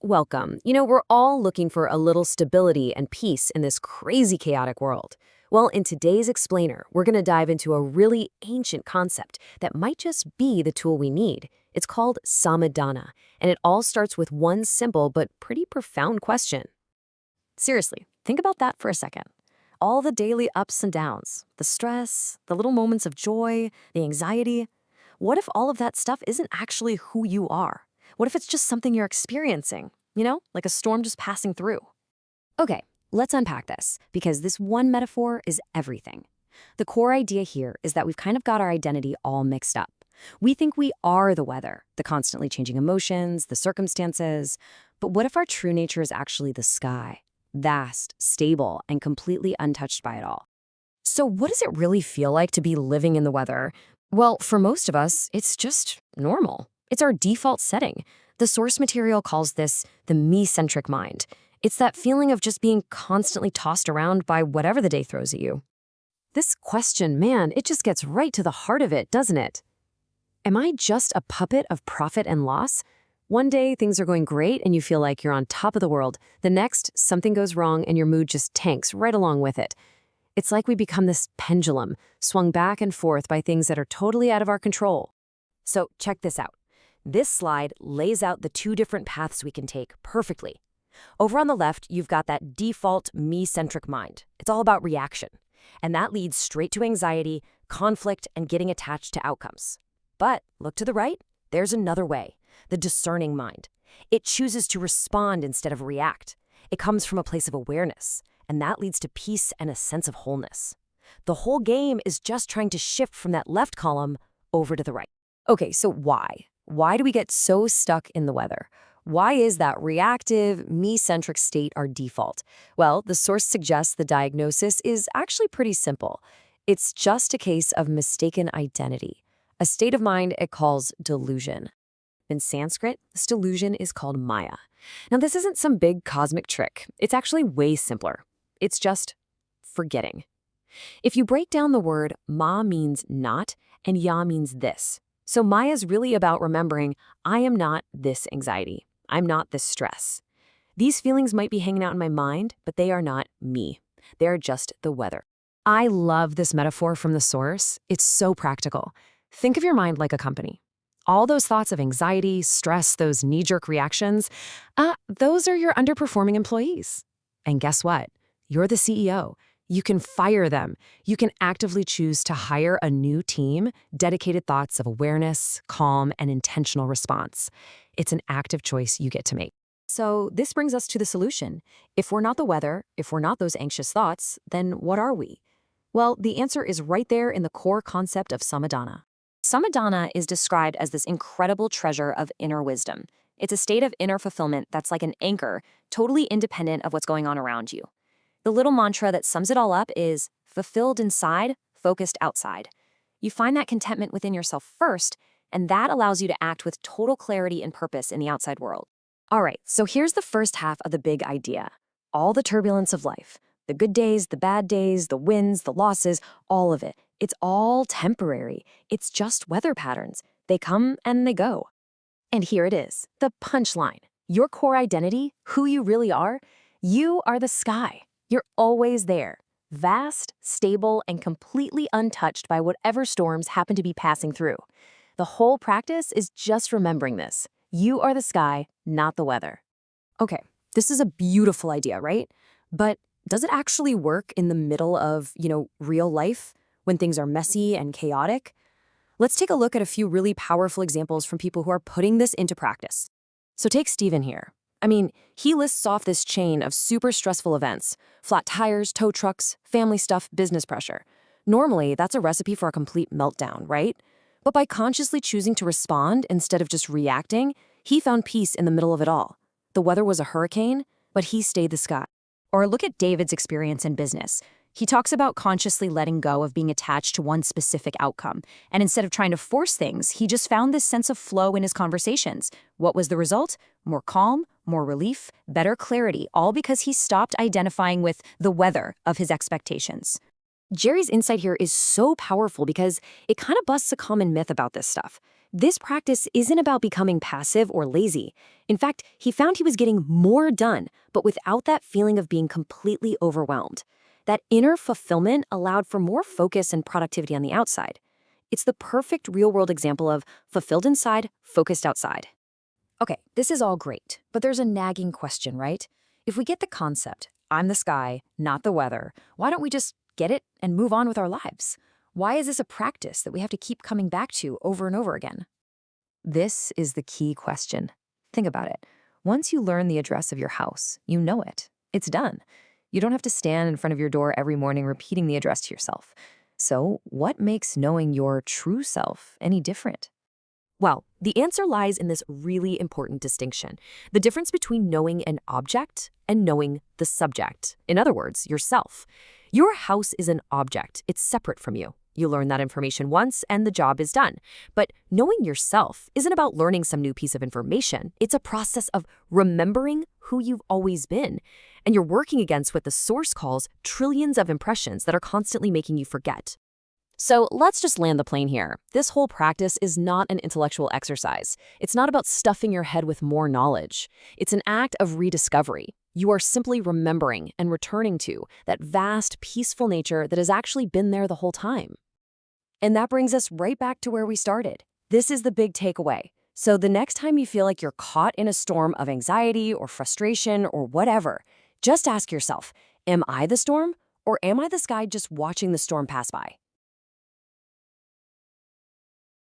Welcome. We're all looking for a little stability and peace in this crazy chaotic world. Well, in today's explainer, we're going to dive into a really ancient concept that might just be the tool we need. It's called Samadhana, and it all starts with one simple but pretty profound question. Seriously, think about that for a second. All the daily ups and downs, the stress, the little moments of joy, the anxiety. What if all of that stuff isn't actually who you are? What if it's just something you're experiencing? Like a storm just passing through. Okay, let's unpack this, because this one metaphor is everything. The core idea here is that we've kind of got our identity all mixed up. We think we are the weather, the constantly changing emotions, the circumstances. But what if our true nature is actually the sky? Vast, stable, and completely untouched by it all. So what does it really feel like to be living in the weather? Well, for most of us, it's just normal. It's our default setting. The source material calls this the me-centric mind. It's that feeling of just being constantly tossed around by whatever the day throws at you. This question, man, it just gets right to the heart of it, doesn't it? Am I just a puppet of profit and loss? One day, things are going great and you feel like you're on top of the world. The next, something goes wrong and your mood just tanks right along with it. It's like we become this pendulum, swung back and forth by things that are totally out of our control. So check this out. This slide lays out the two different paths we can take perfectly. Over on the left, you've got that default me-centric mind. It's all about reaction. And that leads straight to anxiety, conflict, and getting attached to outcomes. But look to the right, there's another way, the discerning mind. It chooses to respond instead of react. It comes from a place of awareness, and that leads to peace and a sense of wholeness. The whole game is just trying to shift from that left column over to the right. Okay, so why? Why do we get so stuck in the weather? Why is that reactive, me-centric state our default? Well, the source suggests the diagnosis is actually pretty simple. It's just a case of mistaken identity, a state of mind it calls delusion. In Sanskrit, this delusion is called Maya. Now, this isn't some big cosmic trick. It's actually way simpler. It's just forgetting. If you break down the word, ma means not, and ya means this. So Maya is really about remembering, I am not this anxiety. I'm not this stress. These feelings might be hanging out in my mind, but they are not me. They are just the weather. I love this metaphor from the source. It's so practical. Think of your mind like a company. All those thoughts of anxiety, stress, those knee-jerk reactions, those are your underperforming employees. And guess what? You're the CEO. You can fire them. You can actively choose to hire a new team, dedicated thoughts of awareness, calm, and intentional response. It's an active choice you get to make. So this brings us to the solution. If we're not the weather, if we're not those anxious thoughts, then what are we? Well, the answer is right there in the core concept of Samadhana. Samadhana is described as this incredible treasure of inner wisdom. It's a state of inner fulfillment that's like an anchor, totally independent of what's going on around you. The little mantra that sums it all up is fulfilled inside, focused outside. You find that contentment within yourself first, and that allows you to act with total clarity and purpose in the outside world. All right, so here's the first half of the big idea. All the turbulence of life, the good days, the bad days, the wins, the losses, all of it. It's all temporary. It's just weather patterns. They come and they go. And here it is, the punchline. Your core identity, who you really are, you are the sky. You're always there, vast, stable, and completely untouched by whatever storms happen to be passing through. The whole practice is just remembering this. You are the sky, not the weather. Okay, this is a beautiful idea, right? But does it actually work in the middle of, real life when things are messy and chaotic? Let's take a look at a few really powerful examples from people who are putting this into practice. So take Steven here. He lists off this chain of super stressful events: flat tires, tow trucks, family stuff, business pressure. Normally, that's a recipe for a complete meltdown, right? But by consciously choosing to respond instead of just reacting, he found peace in the middle of it all. The weather was a hurricane, but he stayed the sky. Or look at David's experience in business. He talks about consciously letting go of being attached to one specific outcome. And instead of trying to force things, he just found this sense of flow in his conversations. What was the result? More calm, more relief, better clarity, all because he stopped identifying with the weather of his expectations. Jerry's insight here is so powerful because it kind of busts a common myth about this stuff. This practice isn't about becoming passive or lazy. In fact, he found he was getting more done, but without that feeling of being completely overwhelmed. That inner fulfillment allowed for more focus and productivity on the outside. It's the perfect real-world example of fulfilled inside, focused outside. Okay, this is all great, but there's a nagging question, right? If we get the concept, I'm the sky, not the weather, why don't we just get it and move on with our lives? Why is this a practice that we have to keep coming back to over and over again? This is the key question. Think about it. Once you learn the address of your house, you know it. It's done. You don't have to stand in front of your door every morning repeating the address to yourself. So, what makes knowing your true self any different? Well, the answer lies in this really important distinction, the difference between knowing an object and knowing the subject. In other words, yourself. Your house is an object. It's separate from you. You learn that information once and the job is done. But knowing yourself isn't about learning some new piece of information. It's a process of remembering who you've always been. And you're working against what the source calls trillions of impressions that are constantly making you forget. So let's just land the plane here. This whole practice is not an intellectual exercise. It's not about stuffing your head with more knowledge. It's an act of rediscovery. You are simply remembering and returning to that vast, peaceful nature that has actually been there the whole time. And that brings us right back to where we started. This is the big takeaway. So the next time you feel like you're caught in a storm of anxiety or frustration or whatever, just ask yourself, am I the storm or am I the sky just watching the storm pass by?